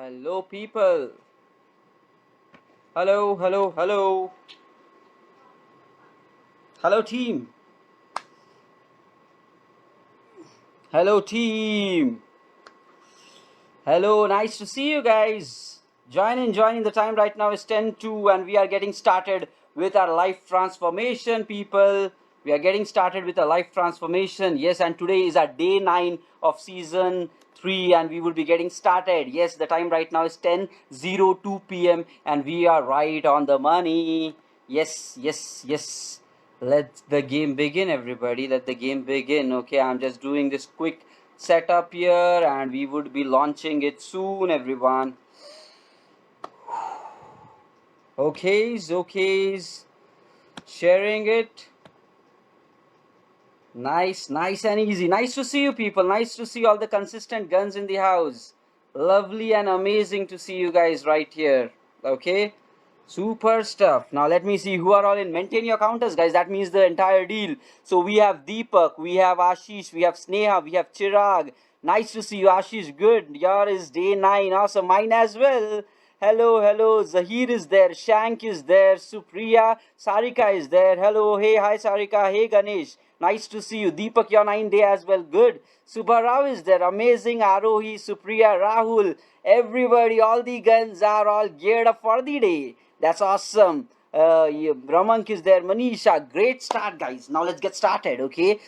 Hello, people. Hello, hello, hello. Hello, team. Hello, team. Hello, nice to see you guys. Join in. The time right now is 10:02, and we are getting started with our life transformation, people. We are getting started with a life transformation. Yes, and today is our day 9 of season 3, and we will be getting started. Yes, the time right now is 10:02 p.m., and we are right on the money. Yes, yes, yes. Let the game begin, everybody. Let the game begin. Okay, I'm just doing this quick setup here, and we would be launching it soon, everyone. Okays. Sharing it. Nice and easy. Nice to see you, people. Nice to see all the consistent guns in the house. Lovely and amazing to see you guys right here. Okay. Super stuff. Now let me see who are all in. Maintain your counters, guys. That means the entire deal. So we have Deepak, we have Ashish, we have Sneha, we have Chirag. Nice to see you, Ashish. Good. Your is day 9. Awesome. Mine as well. Hello. Zahir is there. Shank is there. Supriya. Sarika is there. Hello. Hey, hi, Sarika. Hey, Ganesh. Nice to see you. Deepak, your 9 day as well. Good. Subharao is there. Amazing. Arohi, Supriya, Rahul. Everybody, all the guns are all geared up for the day. That's awesome. Brahmank is there. Manisha. Great start, guys. Now let's get started, okay?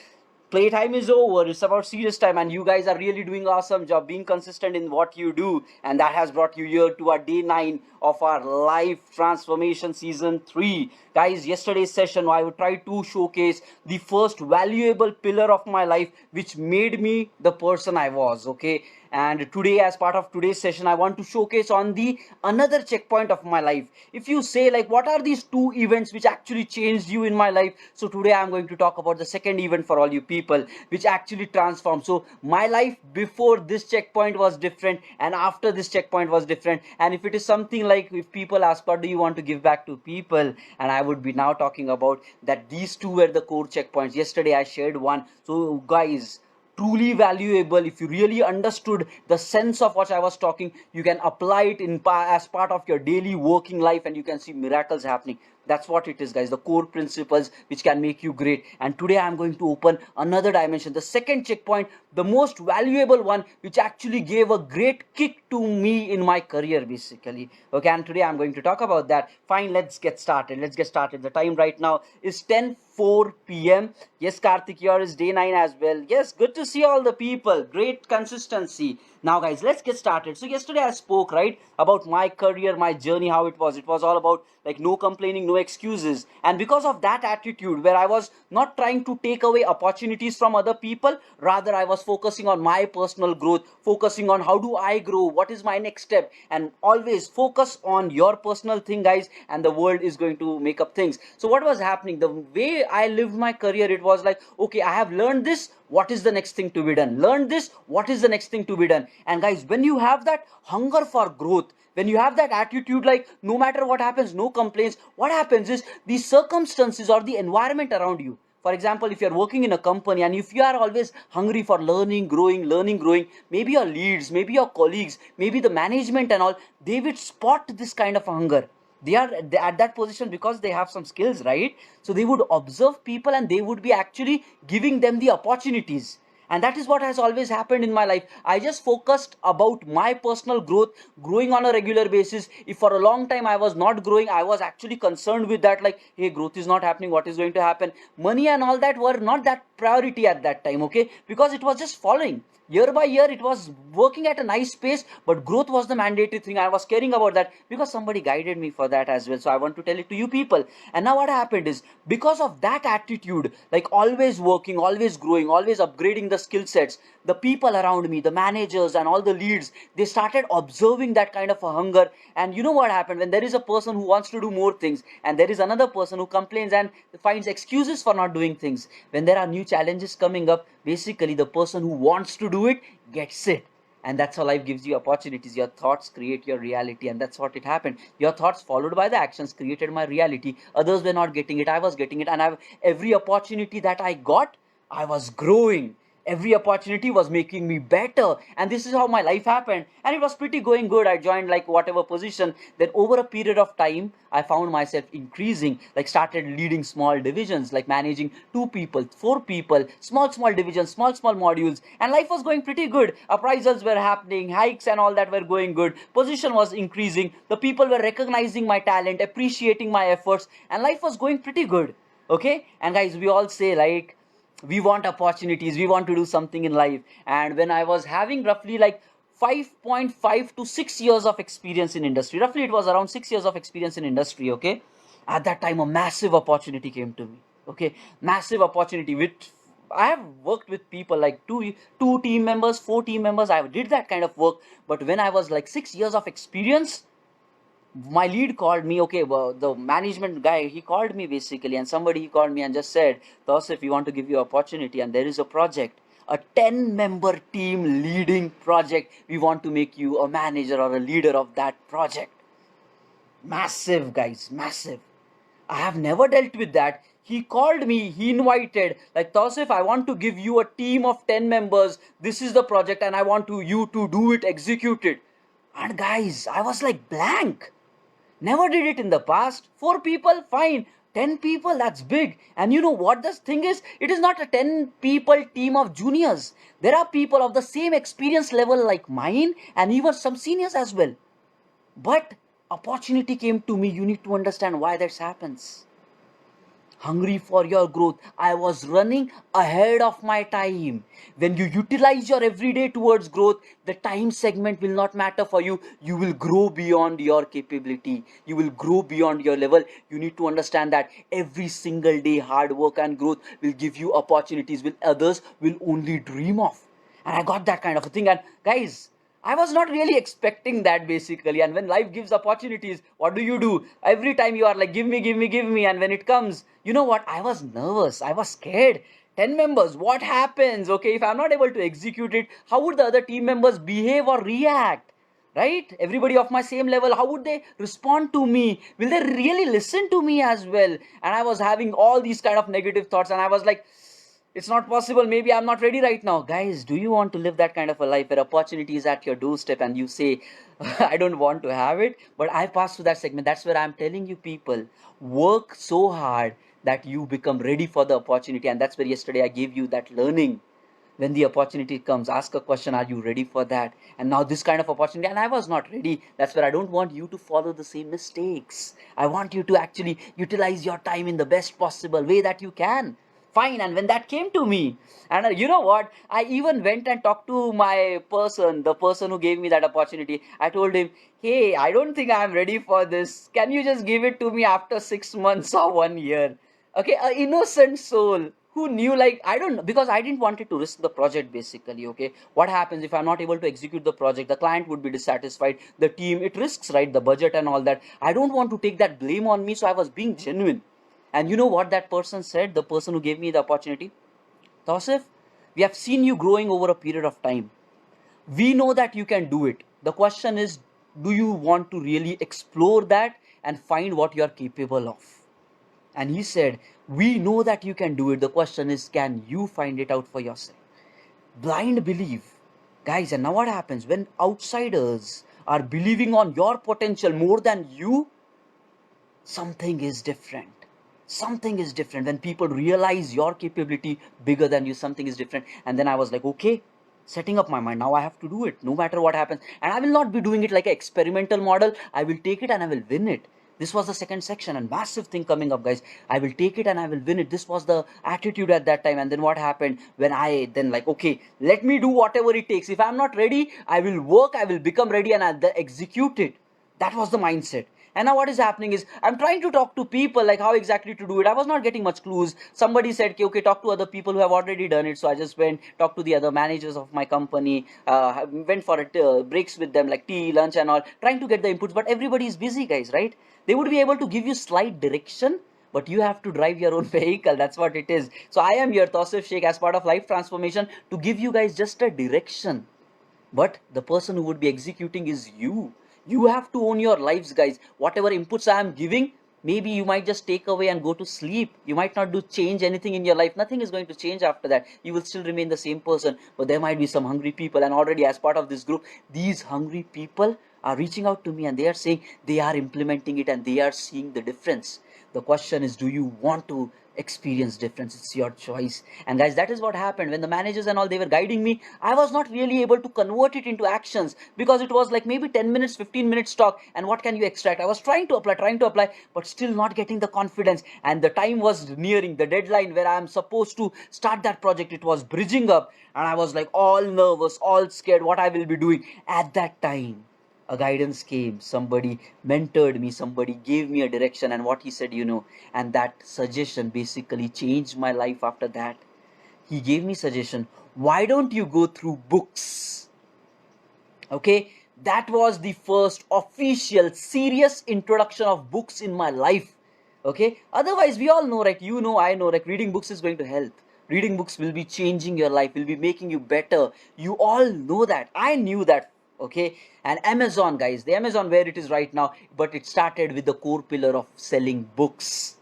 Playtime is over. It's about serious time, and you guys are really doing awesome job being consistent in what you do, and that has brought you here to our day 9 of our life transformation season 3. Guys, yesterday's session I would try to showcase the first valuable pillar of my life which made me the person I was, okay? And today, as part of today's session, I want to showcase on the another checkpoint of my life. If you say like what are these two events which actually changed you in my life, so today I'm going to talk about the second event for all you people which actually transformed. So my life before this checkpoint was different, and after this checkpoint was different. And if it is something like, if people ask what do you want to give back to people, and I would be now talking about that these two were the core checkpoints. Yesterday I shared one. So guys, truly valuable. If you really understood the sense of what I was talking, you can apply it as part of your daily working life, and you can see miracles happening. That's what it is, guys, the core principles which can make you great. And today I'm going to open another dimension, the second checkpoint, the most valuable one, which actually gave a great kick to me in my career, basically. Okay, and today I'm going to talk about that. Fine, let's get started. The time right now is 10:04 p.m. Yes, Karthik, yours is day 9 as well. Yes, good to see all the people. Great consistency. Now, guys, let's get started. So, yesterday I spoke, right, about my career, my journey, how it was. It was all about like no complaining, no excuses. And because of that attitude, where I was not trying to take away opportunities from other people, rather, I was focusing on my personal growth, focusing on how do I grow, what is my next step, and always focus on your personal thing, guys, and the world is going to make up things. So, what was happening? The way I lived my career, it was like, okay, I have learned this, what is the next thing to be done? Learn this, what is the next thing to be done? And guys, when you have that hunger for growth, when you have that attitude like no matter what happens, no complaints, what happens is the circumstances or the environment around you. For example, if you're working in a company and if you are always hungry for learning, growing, maybe your leads, maybe your colleagues, maybe the management and all, they will spot this kind of hunger. They are at that position because they have some skills, right? So they would observe people and they would be actually giving them the opportunities. And that is what has always happened in my life. I just focused about my personal growth, growing on a regular basis. If for a long time I was not growing, I was actually concerned with that, like, hey, growth is not happening, what is going to happen? Money and all that were not that priority at that time, okay? Because it was just following year by year, it was working at a nice pace, but growth was the mandatory thing. I was caring about that because somebody guided me for that as well. So I want to tell it to you people. And now what happened is, because of that attitude, like always working, always growing, always upgrading the skill sets, the people around me, the managers and all the leads, they started observing that kind of a hunger. And you know what happened? When there is a person who wants to do more things and there is another person who complains and finds excuses for not doing things, when there are new challenges coming up, basically the person who wants to do it gets it. And that's how life gives you opportunities. Your thoughts create your reality, and that's what it happened. Your thoughts followed by the actions created my reality. Others were not getting it, I was getting it. And every opportunity that I got, I was growing. Every opportunity was making me better, and this is how my life happened, and it was pretty going good. I joined like whatever position. Then over a period of time, I found myself increasing, like started leading small divisions, like managing 2 people, 4 people, small divisions, small modules, and life was going pretty good. Appraisals were happening, hikes and all that were going good, position was increasing, the people were recognizing my talent, appreciating my efforts, and life was going pretty good. Okay, and guys, we all say like we want opportunities, we want to do something in life. And when I was having roughly like 5.5 to 6 years of experience in industry, roughly it was around 6 years of experience in industry, okay, at that time a massive opportunity came to me. Okay, massive opportunity with, I have worked with people like two team members, 4 team members, I did that kind of work. But when I was like 6 years of experience, my lead called me. Okay, well, the management guy, he called me basically, and somebody, he called me and just said, Tausif, we want to give you opportunity, and there is a project, a 10-member team leading project. We want to make you a manager or a leader of that project. Massive, guys, massive. I have never dealt with that. He called me, he invited, like, Tausif, I want to give you a team of 10 members. This is the project, and I want you to do it, execute it. And guys, I was like blank. Never did it in the past. 4 people, fine. 10 people, that's big. And you know what the thing is? It is not a 10 people team of juniors. There are people of the same experience level like mine, and even some seniors as well. But opportunity came to me. You need to understand why that happens. Hungry for your growth. I was running ahead of my time. When you utilize your everyday towards growth, the time segment will not matter for you. You will grow beyond your capability. You will grow beyond your level. You need to understand that every single day, hard work and growth will give you opportunities which others will only dream of. And I got that kind of a thing. And guys, I was not really expecting that basically. And when life gives opportunities, what do? Every time you are like, give me, give me, give me. And when it comes, you know what? I was nervous. I was scared. 10 members, what happens? Okay, if I'm not able to execute it, how would the other team members behave or react? Right? Everybody of my same level, how would they respond to me? Will they really listen to me as well? And I was having all these kind of negative thoughts, and I was like, it's not possible, maybe I'm not ready right now. Guys, do you want to live that kind of a life where opportunity is at your doorstep and you say, I don't want to have it? But I passed through that segment. That's where I'm telling you, people, work so hard that you become ready for the opportunity. And that's where yesterday I gave you that learning. When the opportunity comes, ask a question, are you ready for that? And now this kind of opportunity, and I was not ready. That's where I don't want you to follow the same mistakes. I want you to actually utilize your time in the best possible way that you can. Fine. And when that came to me, and you know what, I even went and talked to my person, the person who gave me that opportunity. I told him, hey, I don't think I'm ready for this. Can you just give it to me after 6 months or 1 year? Okay, an innocent soul who knew, like, I don't know, because I didn't want it to risk the project basically. Okay, what happens if I'm not able to execute the project? The client would be dissatisfied, the team, it risks, right, the budget and all that. I don't want to take that blame on me, so I was being genuine. And you know what that person said, the person who gave me the opportunity? Tausif, we have seen you growing over a period of time. We know that you can do it. The question is, do you want to really explore that and find what you are capable of? And he said, we know that you can do it. The question is, can you find it out for yourself? Blind belief. Guys, and now what happens when outsiders are believing on your potential more than you? Something is different. Something is different. When people realize your capability bigger than you, something is different. And then I was like, okay, setting up my mind. Now I have to do it no matter what happens. And I will not be doing it like an experimental model. I will take it and I will win it. This was the second section, and massive thing coming up, guys. I will take it and I will win it. This was the attitude at that time. And then what happened when I then like, okay, let me do whatever it takes. If I'm not ready, I will work, I will become ready, and I'll execute it. That was the mindset. And now what is happening is I'm trying to talk to people like how exactly to do it. I was not getting much clues. Somebody said, okay, talk to other people who have already done it. So I just went, talked to the other managers of my company, went for breaks with them like tea, lunch and all, trying to get the inputs. But everybody is busy, guys, right? They would be able to give you slight direction, but you have to drive your own vehicle. That's what it is. So I am here, Tausif Sheikh, as part of Life Transformation to give you guys just a direction. But the person who would be executing is you. You have to own your lives, guys. Whatever inputs I am giving, Maybe you might just take away and go to sleep. You might not do change anything in your life. Nothing is going to change after that. You will still remain the same person. But there might be some hungry people. And already as part of this group, these hungry people are reaching out to me and they are saying they are implementing it and they are seeing the difference. The question is, do you want to experience difference? It's your choice. And guys, that is what happened when the managers and all, they were guiding me. I was not really able to convert it into actions because it was like maybe 10 minutes, 15 minutes talk, and what can you extract? I was trying to apply, but still not getting the confidence. And the time was nearing the deadline where I am supposed to start that project. It was bridging up, and I was like all nervous, all scared what I will be doing at that time. A guidance came, somebody mentored me, somebody gave me a direction, and what he said, and that suggestion basically changed my life after that. He gave me suggestion, why don't you go through books? Okay, that was the first official serious introduction of books in my life. Okay, otherwise we all know, right? I know, like reading books is going to help. Reading books will be changing your life, will be making you better. You all know that. I knew that. Okay, and Amazon, guys, the Amazon where it is right now, but it started with the core pillar of selling books.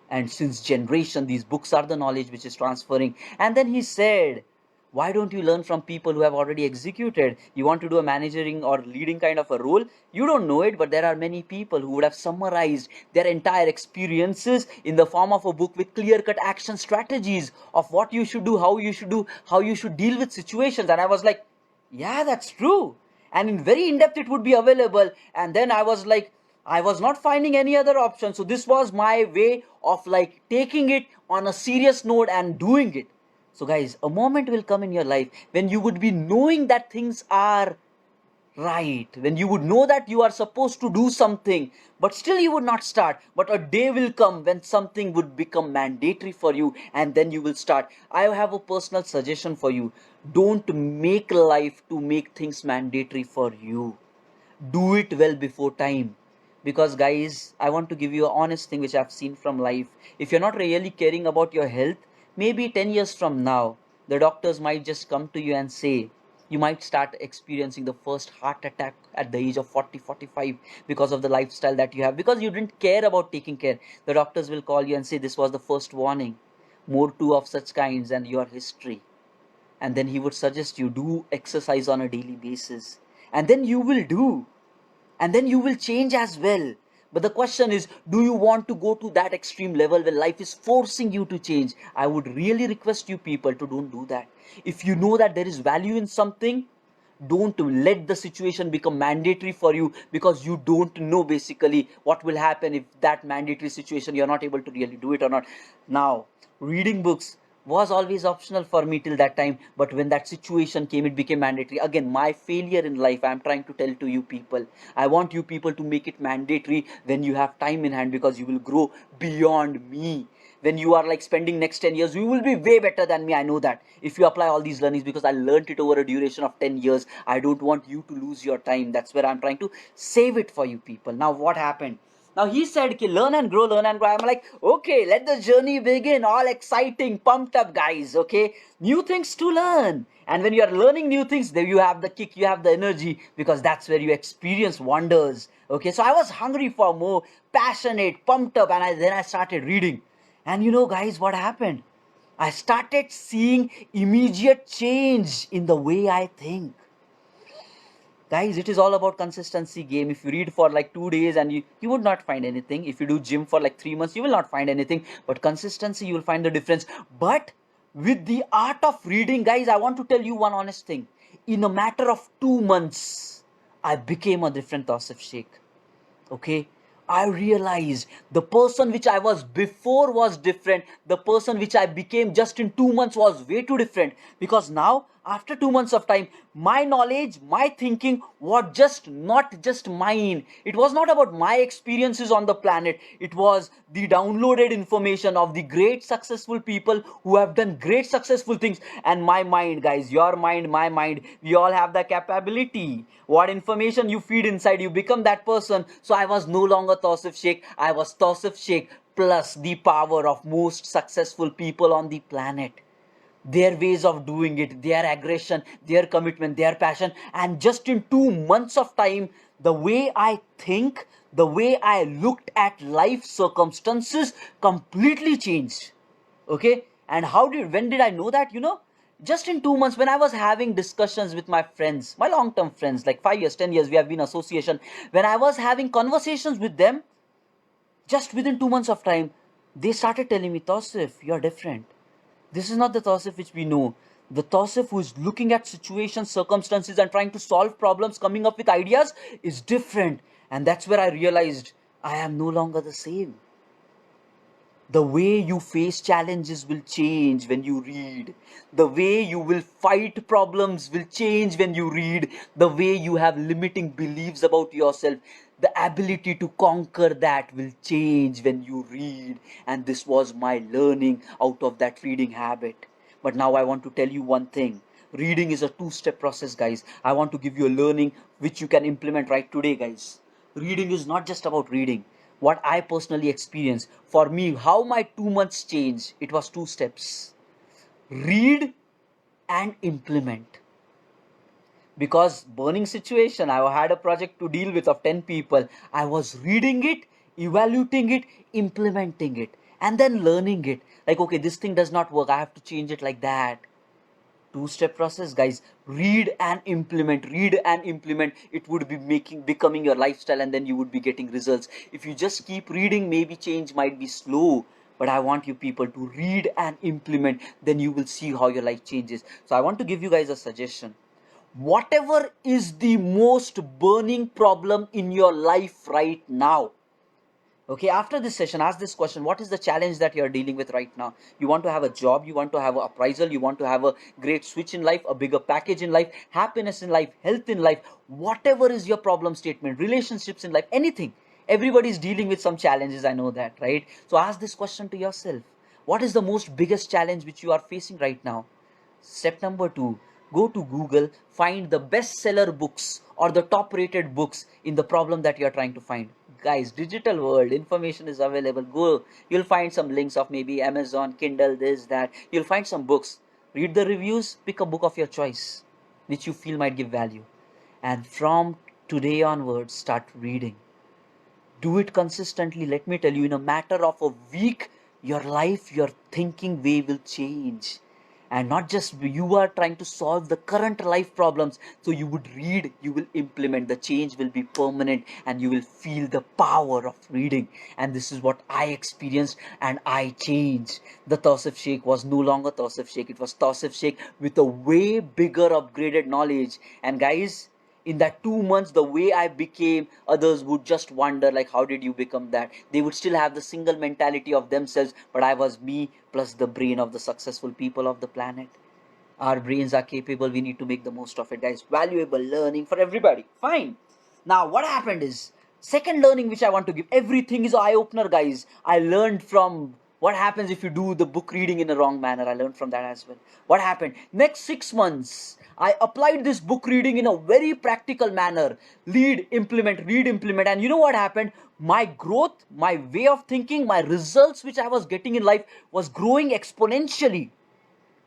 And since generation, these books are the knowledge which is transferring. And then he said, why don't you learn from people who have already executed? You want to do a managing or leading kind of a role? You don't know it, but there are many people who would have summarized their entire experiences in the form of a book with clear-cut action strategies of what you should do, how you should do, how you should deal with situations. And I was like, yeah, that's true. And in very in-depth it would be available. And then I was like, I was not finding any other option. So this was my way of like taking it on a serious note and doing it. So guys, a moment will come in your life when you would be knowing that things are right, when you would know that you are supposed to do something, but still you would not start. But a day will come when something would become mandatory for you, and then you will start. I have a personal suggestion for you. Don't make life to make things mandatory for you. Do it well before time. Because guys, I want to give you an honest thing which I've seen from life. If you're not really caring about your health, maybe 10 years from now, the doctors might just come to you and say, you might start experiencing the first heart attack at the age of 40, 45 because of the lifestyle that you have, because you didn't care about taking care. The doctors will call you and say, this was the first warning. More two of such kinds and your history. And then he would suggest you do exercise on a daily basis. And then you will do. And then you will change as well. But the question is, do you want to go to that extreme level where life is forcing you to change? I would really request you people to don't do that. If you know that there is value in something, don't let the situation become mandatory for you, because you don't know basically what will happen if that mandatory situation you're not able to really do it or not. Now, reading books was always optional for me till that time, but when that situation came, it became mandatory. Again, my failure in life, I'm trying to tell to you people. I want you people to make it mandatory when you have time in hand, because you will grow beyond me. When you are like spending next 10 years, you will be way better than me. I know that if you apply all these learnings, because I learned it over a duration of 10 years. I don't want you to lose your time. That's where I'm trying to save it for you people. Now what happened? Now he said, okay, learn and grow, learn and grow. I'm like, okay, let the journey begin. All exciting, pumped up, guys. Okay, new things to learn. And when you are learning new things, there you have the kick, you have the energy, because that's where you experience wonders. Okay, so I was hungry for more, passionate, pumped up, and then I started reading. And guys, what happened? I started seeing immediate change in the way I think. Guys, it is all about consistency game. If you read for like 2 days and you would not find anything. If you do gym for like 3 months, you will not find anything. But consistency, you will find the difference. But with the art of reading, guys, I want to tell you one honest thing. In a matter of 2 months, I became a different Tausif Sheikh. Okay, I realized the person which I was before was different. The person which I became just in 2 months was way too different. Because now, after 2 months of time, my knowledge, my thinking was just not just mine. It was not about my experiences on the planet. It was the downloaded information of the great successful people who have done great successful things. And my mind, guys, your mind, my mind, we all have the capability. What information you feed inside, you become that person. So I was no longer Tausif Sheikh. I was Tausif Sheikh plus the power of most successful people on the planet. their ways of doing it, their aggression, their commitment, their passion. And just in 2 months of time, the way I think, the way I looked at life circumstances completely changed. Okay? And when did I know that? Just in 2 months, when I was having discussions with my friends, my long term friends, like 5 years, 10 years, we have been association. When I was having conversations with them, just within 2 months of time, they started telling me, Tausif, you're different. This is not the Tausif which we know. The Tausif who is looking at situations, circumstances, and trying to solve problems, coming up with ideas, is different. And that's where I realized I am no longer the same. The way you face challenges will change when you read. The way you will fight problems will change when you read. The way you have limiting beliefs about yourself, the ability to conquer that will change when you read. And this was my learning out of that reading habit. But now I want to tell you one thing. Reading is a two-step process, guys. I want to give you a learning which you can implement right today, guys. Reading is not just about reading. What I personally experienced, for me, how my 2 months changed, it was two steps: read and implement. Because burning situation, I had a project to deal with of 10 people. I was reading it, evaluating it, implementing it, and then learning it. Like, okay, this thing does not work, I have to change it like that. Two-step process, guys. Read and implement, read and implement. It would be becoming your lifestyle, and then you would be getting results. If you just keep reading, maybe change might be slow, but I want you people to read and implement, then you will see how your life changes. So I want to give you guys a suggestion. Whatever is the most burning problem in your life right now, okay, after this session, ask this question: what is the challenge that you're dealing with right now? You want to have a job, you want to have an appraisal, you want to have a great switch in life, a bigger package in life, happiness in life, health in life, whatever is your problem statement, relationships in life, anything. Everybody is dealing with some challenges, I know that, right? So ask this question to yourself: what is the most biggest challenge which you are facing right now? Step number two: go to Google, find the bestseller books or the top rated books in the problem that you are trying to find. Guys, digital world, information is available. Go, you'll find some links of maybe Amazon, Kindle, this, that. You'll find some books. Read the reviews, pick a book of your choice, which you feel might give value. And from today onwards, start reading. Do it consistently. Let me tell you, in a matter of a week, your life, your thinking way will change. And not just you are trying to solve the current life problems. So you would read, you will implement, the change will be permanent, and you will feel the power of reading. And this is what I experienced, and I changed. The Tausif Sheikh was no longer Tausif Sheikh, it was Tausif Sheikh with a way bigger upgraded knowledge. And guys, in that 2 months, the way I became, others would just wonder, like, how did you become that? They would still have the single mentality of themselves, but I was me plus the brain of the successful people of the planet. Our brains are capable, we need to make the most of it, guys. Valuable learning for everybody. Fine. Now what happened is, second learning which I want to give, everything is eye opener, guys. I learned from what happens if you do the book reading in a wrong manner. I learned from that as well. What happened next 6 months, I applied this book reading in a very practical manner. Read, implement. And you know what happened? My growth, my way of thinking, my results which I was getting in life was growing exponentially.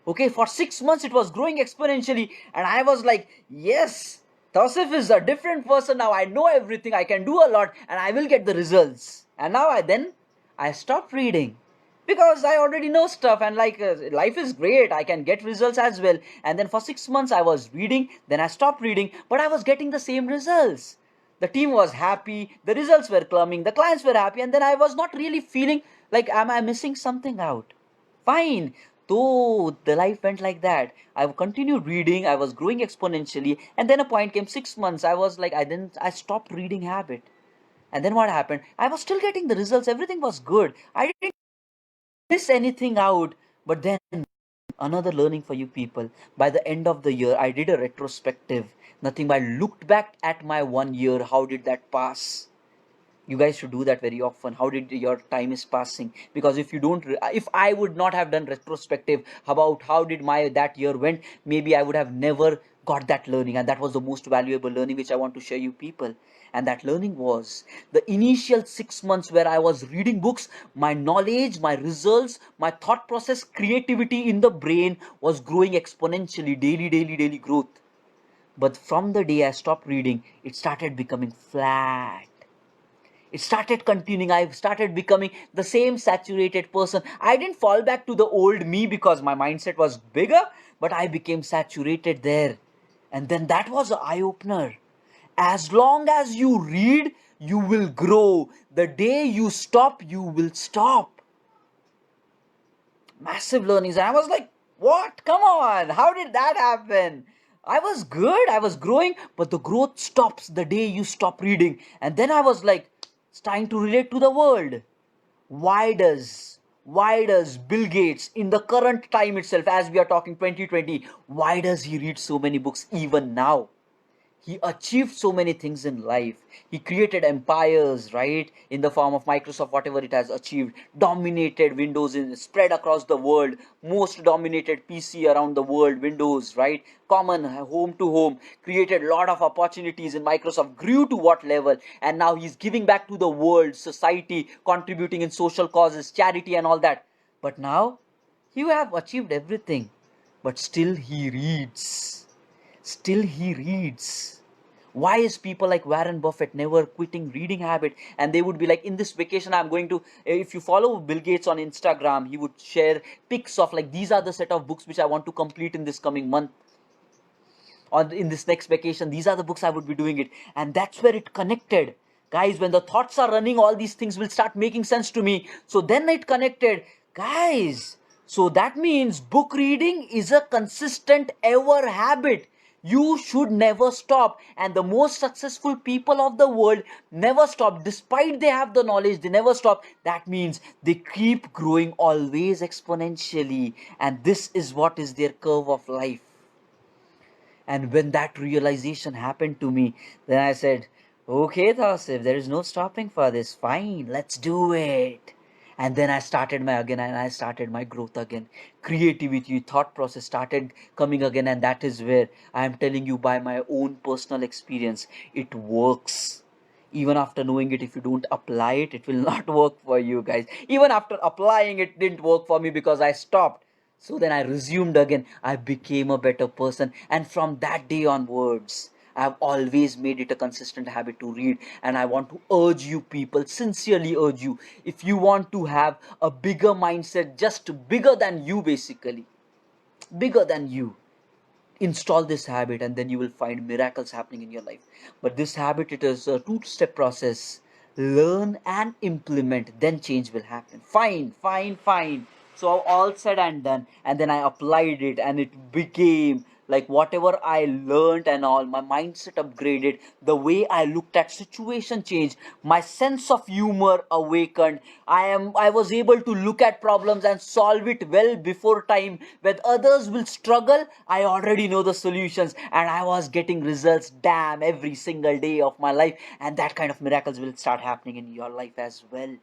Okay, for 6 months it was growing exponentially, and I was like, yes, Tausif is a different person now. I know everything, I can do a lot, and I will get the results. And now I stopped reading because I already know stuff, and like, life is great, I can get results as well. And then for 6 months I was reading, then I stopped reading, but I was getting the same results. The team was happy, the results were coming, the clients were happy, and then I was not really feeling like, am I missing something out? Fine. So the life went like that. I continued reading, I was growing exponentially, and then a point came 6 months. I was like, I stopped reading habit. And then what happened? I was still getting the results, everything was good. I didn't miss anything out. But then another learning for you people. By the end of the year, I did a retrospective. Nothing but I looked back at my 1 year. How did that pass? You guys should do that very often. How did your time is passing? Because if you don't, if I would not have done retrospective about how did my that year went, maybe I would have never got that learning, and that was the most valuable learning which I want to share you people. And that learning was the initial 6 months where I was reading books. My knowledge, my results, my thought process, creativity in the brain was growing exponentially, daily growth. But from the day I stopped reading, it started becoming flat. It started continuing. I started becoming the same saturated person. I didn't fall back to the old me because my mindset was bigger, but I became saturated there. And then that was an eye opener. As long as you read, you will grow. The day you stop, you will stop. Massive learnings. And I was like, what? Come on. How did that happen? I was good. I was growing, but the growth stops the day you stop reading. And then I was like, it's trying to relate to the world. Why does Bill Gates in the current time itself, as we are talking 2020, why does he read so many books even now? He achieved so many things in life. He created empires, right, in the form of Microsoft, whatever it has achieved, dominated Windows, in spread across the world, most dominated PC around the world, Windows, right, common home to home, created a lot of opportunities in Microsoft, grew to what level, and now he's giving back to the world, society, contributing in social causes, charity and all that. But now you have achieved everything, but still he reads. Still he reads. Why is people like Warren Buffett never quitting reading habit? And they would be like, in this vacation I'm going to, if you follow Bill Gates on Instagram, he would share pics of like, these are the set of books which I want to complete in this coming month, or in this next vacation, these are the books I would be doing it. And that's where it connected. Guys, when the thoughts are running, all these things will start making sense to me. So then it connected. Guys, so that means book reading is a consistent ever habit. You should never stop. And the most successful people of the world never stop. Despite they have the knowledge, they never stop. That means they keep growing always exponentially. And this is what is their curve of life. And when that realization happened to me, then I said, okay, Tausif, there is no stopping for this. Fine, let's do it. And then I started my growth again. Creativity, thought process started coming again, and that is where I am telling you by my own personal experience, it works. Even after knowing it, if you don't apply it, it will not work for you guys. Even after applying it, didn't work for me because I stopped. So then I resumed again. I became a better person. And from that day onwards, I've always made it a consistent habit to read. And I want to urge you people, sincerely urge you, if you want to have a bigger mindset, just bigger than you basically, bigger than you, install this habit and then you will find miracles happening in your life. But this habit, it is a two-step process. Learn and implement, then change will happen. Fine. So all said and done, and then I applied it and it became like whatever I learned and all, my mindset upgraded, the way I looked at situation changed, my sense of humor awakened. I was able to look at problems and solve it well before time. When others will struggle, I already know the solutions, and I was getting results, damn, every single day of my life. And that kind of miracles will start happening in your life as well.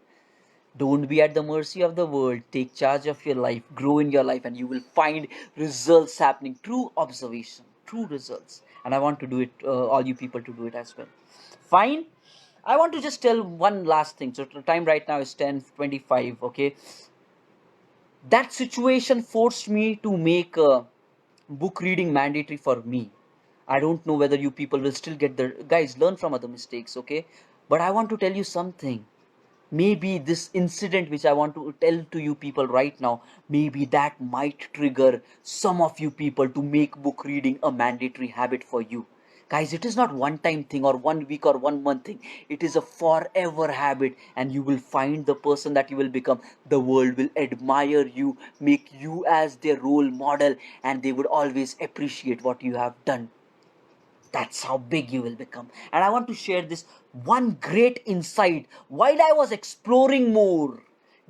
Don't be at the mercy of the world. Take charge of your life, grow in your life, and you will find results happening. True observation, true results. And I want to do it, all you people to do it as well. Fine. I want to just tell one last thing. So the time right now is 10:25. Okay, that situation forced me to make book reading mandatory for me. I don't know whether you people will still get the guys, learn from other mistakes, okay? But I want to tell you something. Maybe this incident which I want to tell to you people right now, maybe that might trigger some of you people to make book reading a mandatory habit for you. Guys, it is not one time thing or 1 week or 1 month thing. It is a forever habit, and you will find the person that you will become. The world will admire you, make you as their role model, and they would always appreciate what you have done. That's how big you will become. And I want to share this one great insight. While I was exploring more,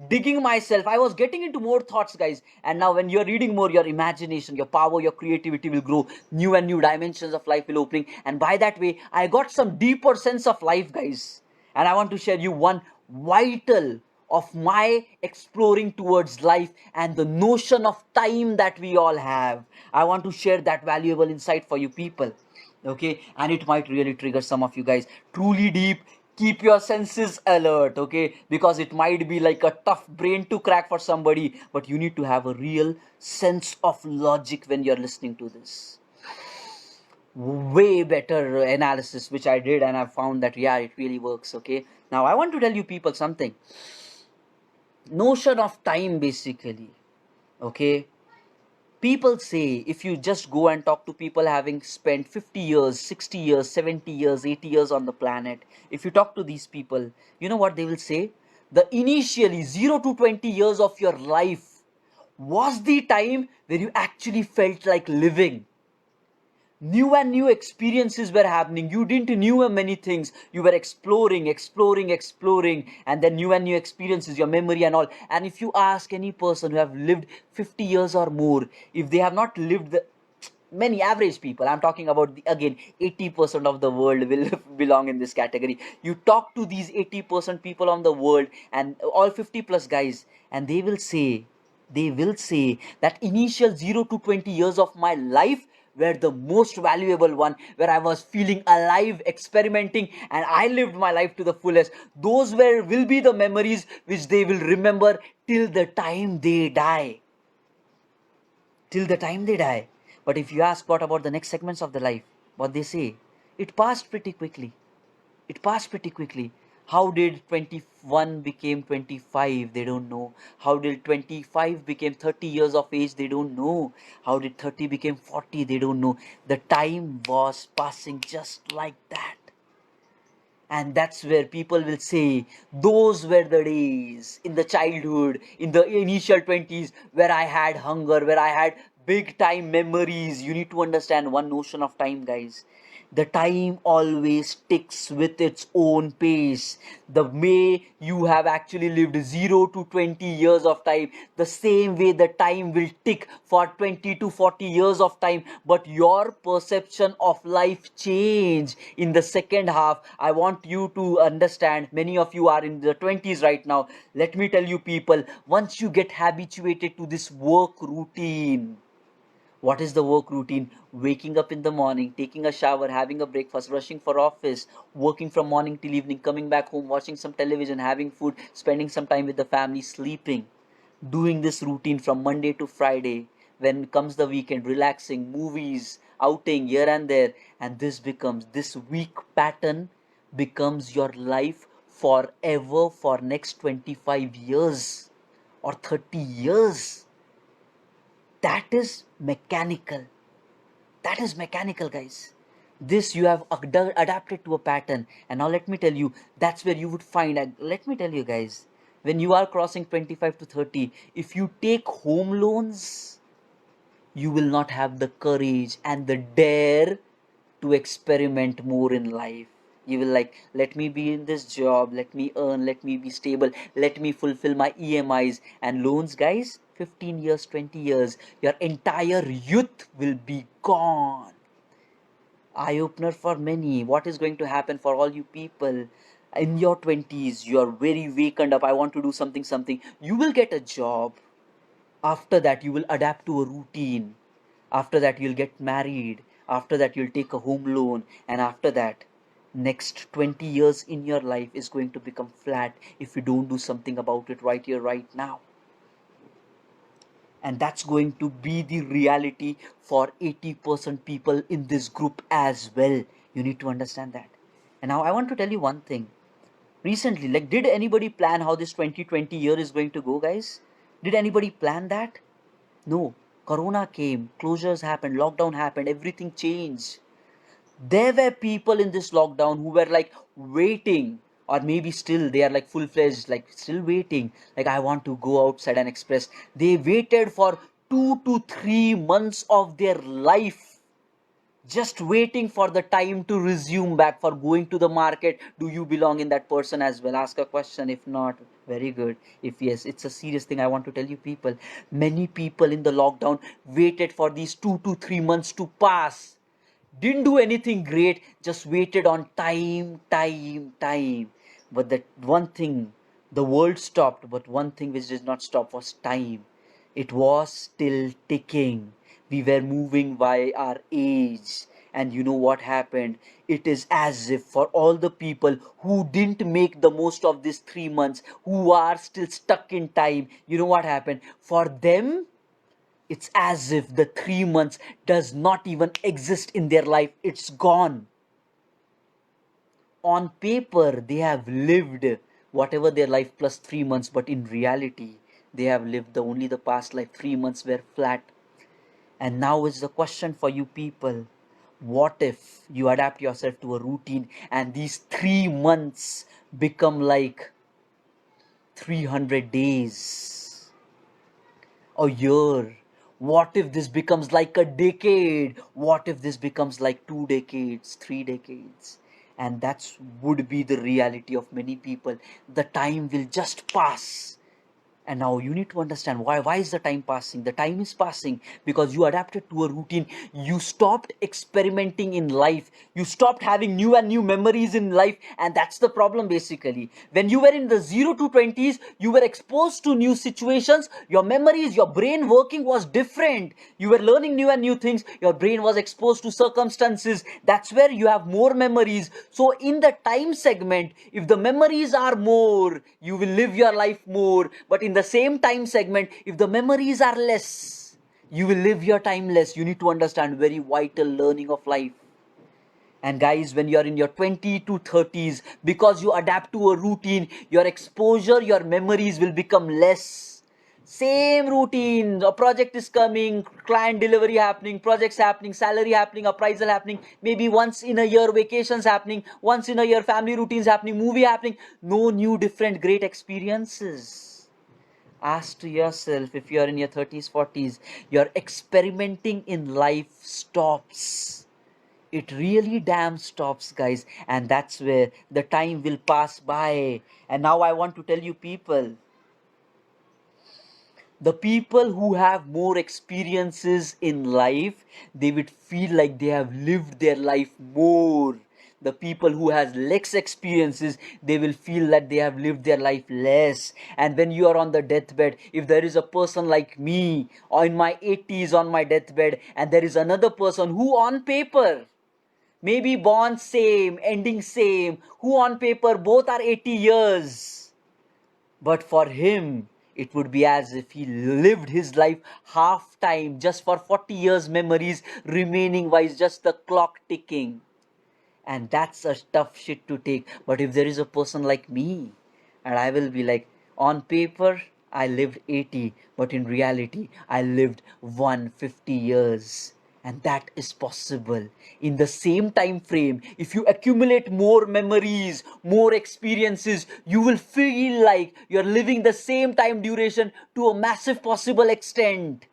digging myself, I was getting into more thoughts, guys. And now, when you're reading more, your imagination, your power, your creativity will grow. New and new dimensions of life will opening. And by that way, I got some deeper sense of life, guys. And I want to share you one vital of my exploring towards life and the notion of time that we all have. I want to share that valuable insight for you people. Okay, and it might really trigger some of you guys truly deep. Keep your senses alert, okay, because it might be like a tough brain to crack for somebody, but you need to have a real sense of logic when you're listening to this. Way better analysis which I did, and I found that yeah, it really works. Okay, now I want to tell you people something. Notion of time, basically. Okay, people say if you just go and talk to people having spent 50 years, 60 years, 70 years, 80 years on the planet, if you talk to these people, you know what they will say? The initially 0 to 20 years of your life was the time where you actually felt like living. New experiences were happening. You didn't knew many things. You were exploring, and then new experiences, your memory and all. And if you ask any person who have lived 50 years or more, if they have not lived many average people, I'm talking about again 80% of the world will belong in this category. You talk to these 80% people on the world and all 50 plus guys, and they will say that initial 0 to 20 years of my life were the most valuable one, where I was feeling alive, experimenting, and I lived my life to the fullest. Those will be the memories which they will remember till the time they die. Till the time they die. But if you ask what about the next segments of the life, what they say, it passed pretty quickly. It passed pretty quickly. How did 21 became 25? They don't know. How did 25 became 30 years of age? They don't know. How did 30 became 40? They don't know. The time was passing just like that. And that's where people will say those were the days in the childhood, in the initial 20s, where I had hunger, where I had big time memories. You need to understand one notion of time, guys. The time always ticks with its own pace. The way you have actually lived 0 to 20 years of time, the same way the time will tick for 20 to 40 years of time, but your perception of life change in the second half. I want you to understand, many of you are in the 20s right now. Let me tell you people, once you get habituated to this work routine, what is the work routine? Waking up in the morning, taking a shower, having a breakfast, rushing for office, working from morning till evening, coming back home, watching some television, having food, spending some time with the family, sleeping. Doing this routine from Monday to Friday. When comes the weekend, relaxing, movies, outing here and there. And this week pattern becomes your life forever for next 25 years or 30 years. That is mechanical. That is mechanical, guys. This you have adapted to a pattern. And now let me tell you, that's where you would find, let me tell you guys, when you are crossing 25 to 30, if you take home loans, you will not have the courage and the dare to experiment more in life. You will like, let me be in this job, let me earn, let me be stable, let me fulfill my EMIs and loans, guys. 15 years, 20 years, your entire youth will be gone. Eye opener for many. What is going to happen for all you people in your 20s? You are very wakened up. I want to do something. You will get a job. After that, you will adapt to a routine. After that, you'll get married. After that, you'll take a home loan. And after that, next 20 years in your life is going to become flat if you don't do something about it right here, right now. And that's going to be the reality for 80% people in this group as well. You need to understand that. And now I want to tell you one thing. Recently, like, did anybody plan how this 2020 year is going to go, guys? Did anybody plan that? No. Corona came, closures happened, lockdown happened, everything changed. There were people in this lockdown who were like waiting, or maybe still they are like full-fledged, like still waiting, like I want to go outside and express. They waited for 2 to 3 months of their life, just waiting for the time to resume back for going to the market. Do you belong in that person as well? Ask a question. If not, very good. If yes, it's a serious thing. I want to tell you people, many people in the lockdown waited for these 2 to 3 months to pass, didn't do anything great, just waited on time. But that one thing The world stopped, but one thing which did not stop was time. It was still ticking. We were moving by our age. And you know what happened? It is as if for all the people who didn't make the most of these 3 months, who are still stuck in time, you know what happened? For them, it's as if the 3 months does not even exist in their life. It's gone. On paper they have lived whatever their life plus 3 months, but in reality they have lived only the past life. 3 months were flat. And now is the question for you people: what if you adapt yourself to a routine and these 3 months become like 300 days, a year? What if this becomes like a decade? What if this becomes like 2 decades, 3 decades? And that's would be the reality of many people. The time will just pass. And now you need to understand why is the time passing. The time is passing because you adapted to a routine. You stopped experimenting in life. You stopped having new and new memories in life. And that's the problem basically. When you were in the 0 to 20s, you were exposed to new situations. Your memories, your brain working was different. You were learning new and new things. Your brain was exposed to circumstances. That's where you have more memories. So in the time segment, if the memories are more, you will live your life more. But in the same time segment, if the memories are less, you will live your time less. You need to understand very vital learning of life. And guys, when you're in your 20 to 30s, because you adapt to a routine, your exposure, your memories will become less. Same routine, a project is coming, client delivery happening, projects happening, salary happening, appraisal happening, maybe once in a year vacations happening, once in a year family routines happening, movie happening. No new different great experiences. Ask to yourself, if you're in your 30s, 40s, your experimenting in life stops. It really damn stops, guys. And that's where the time will pass by. And now I want to tell you people, the people who have more experiences in life, they would feel like they have lived their life more. The people who has less experiences, they will feel that they have lived their life less. And when you are on the deathbed, if there is a person like me or in my 80s on my deathbed, and there is another person who on paper maybe born same, ending same, who on paper both are 80 years. But for him, it would be as if he lived his life half time, just for 40 years memories remaining wise, just the clock ticking. And that's a tough shit to take. But if there is a person like me, and I will be like, on paper, I lived 80, but in reality, I lived 150 years. And that is possible. In the same time frame, if you accumulate more memories, more experiences, you will feel like you're living the same time duration to a massive possible extent.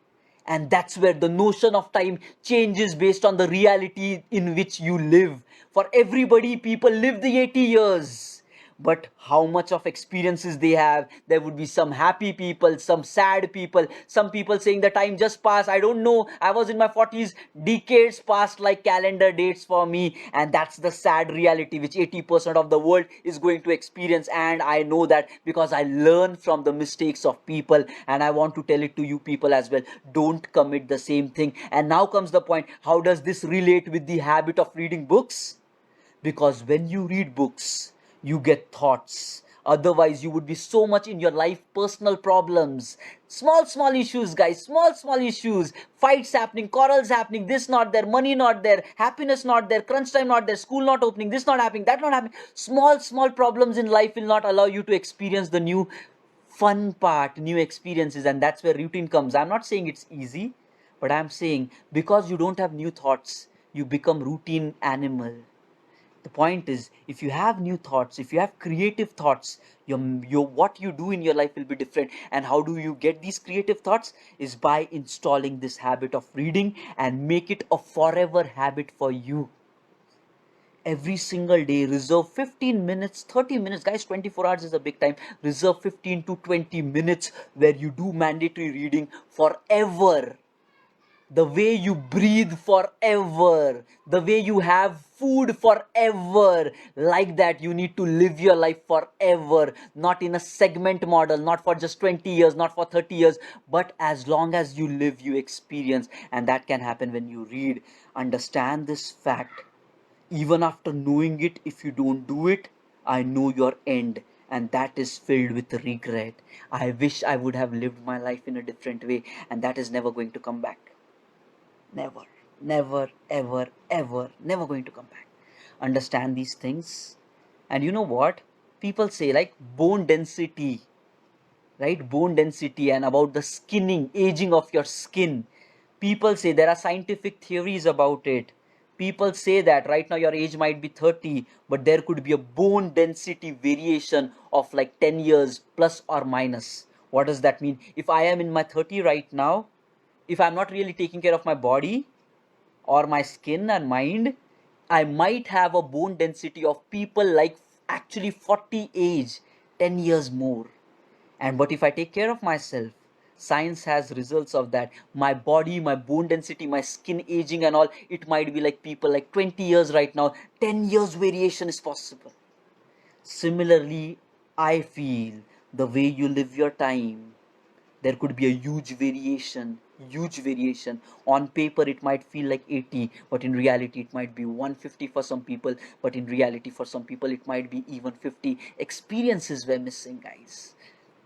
And that's where the notion of time changes based on the reality in which you live. For everybody, people live the 80 years. But how much of experiences they have? There would be some happy people, some sad people, some people saying the time just passed. I don't know. I was in my 40s. Decades passed like calendar dates for me. And that's the sad reality which 80% of the world is going to experience. And I know that because I learn from the mistakes of people. And I want to tell it to you people as well. Don't commit the same thing. And now comes the point. How does this relate with the habit of reading books? Because when you read books, you get thoughts. Otherwise, you would be so much in your life, personal problems, small issues, guys, small issues, fights happening, quarrels happening, this not there, money not there, happiness not there, crunch time not there, school not opening, this not happening, that not happening. Small problems in life will not allow you to experience the new fun part, new experiences, and that's where routine comes. I'm not saying it's easy, but I'm saying because you don't have new thoughts, you become routine animal. The point is, if you have new thoughts, if you have creative thoughts, your what you do in your life will be different. And how do you get these creative thoughts? Is by installing this habit of reading and make it a forever habit for you. Every single day, reserve 15 minutes, 30 minutes, guys. 24 hours is a big time. Reserve 15 to 20 minutes where you do mandatory reading forever. the way you breathe forever, the way you have food forever. Like that, you need to live your life forever, not in a segment model, not for just 20 years, not for 30 years, but as long as you live, you experience. And that can happen when you read. Understand this fact. Even after knowing it, if you don't do it, I know your end, and that is filled with regret. I wish I would have lived my life in a different way, and that is never going to come back. Never, never, ever, ever, never going to come back. Understand these things. And you know what? People say like bone density, right? Bone density and about the skinning, aging of your skin. People say there are scientific theories about it. People say that right now your age might be 30, but there could be a bone density variation of like 10 years plus or minus. What does that mean? If I am in my 30 right now, if I'm not really taking care of my body or my skin and mind, I might have a bone density of people like actually 40 age, 10 years more. And but if I take care of myself, science has results of that. My body, my bone density, my skin aging and all, it might be like people like 20 years right now, 10 years variation is possible. Similarly, I feel the way you live your time, there could be a huge variation. On paper it might feel like 80, but in reality it might be 150 for some people, but in reality for some people it might be even 50. Experiences were missing, guys.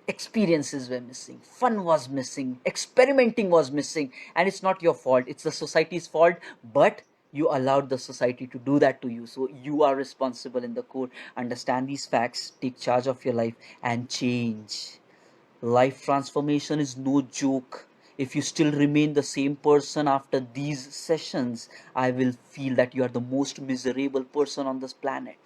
Experiences were missing, fun was missing, experimenting was missing, and it's not your fault, it's the society's fault, but you allowed the society to do that to you, so you are responsible in the core. Understand these facts, take charge of your life, and change. Life transformation is no joke. If you still remain the same person after these sessions, I will feel that you are the most miserable person on this planet.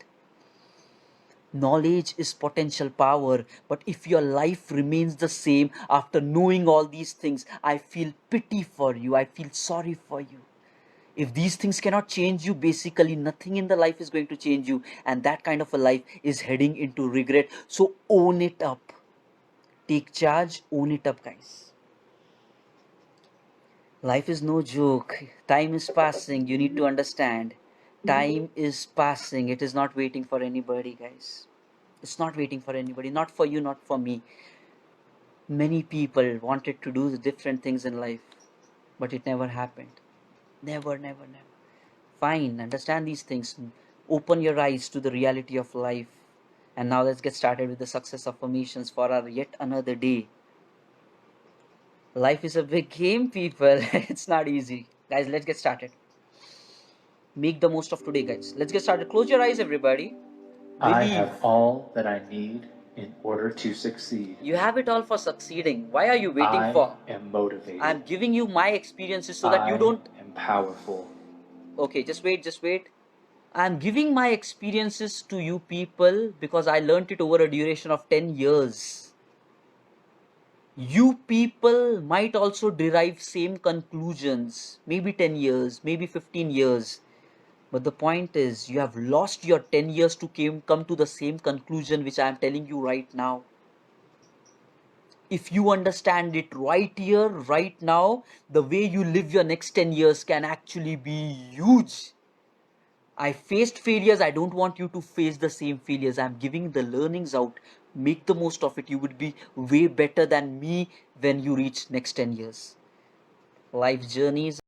Knowledge is potential power, but if your life remains the same after knowing all these things, I feel pity for you. I feel sorry for you. If these things cannot change you, basically nothing in the life is going to change you, and that kind of a life is heading into regret. So own it up. Take charge, own it up, guys. Life is no joke. Time is passing. You need to understand. Time is passing. It is not waiting for anybody, guys. It's not waiting for anybody. Not for you, not for me. Many people wanted to do different things in life, but it never happened. Never, never, never. Fine, understand these things. Open your eyes to the reality of life. And now let's get started with the success affirmations for our yet another day. Life is a big game, people. It's not easy. Guys, let's get started. Make the most of today, guys. Let's get started. Close your eyes, everybody. I have all that I need in order to succeed. You have it all for succeeding. Why are you waiting for? I am motivated. I'm giving you my experiences so that you don't. I am powerful. Okay, just wait, just wait. I'm giving my experiences to you people because I learned it over a duration of 10 years. You people might also derive same conclusions, maybe 10 years, maybe 15 years. But the point is, you have lost your 10 years to come to the same conclusion which I am telling you right now. If you understand it right here, right now, the way you live your next 10 years can actually be huge. I faced failures. I don't want you to face the same failures. I'm giving the learnings out. Make the most of it. You would be way better than me when you reach next 10 years. Life journeys.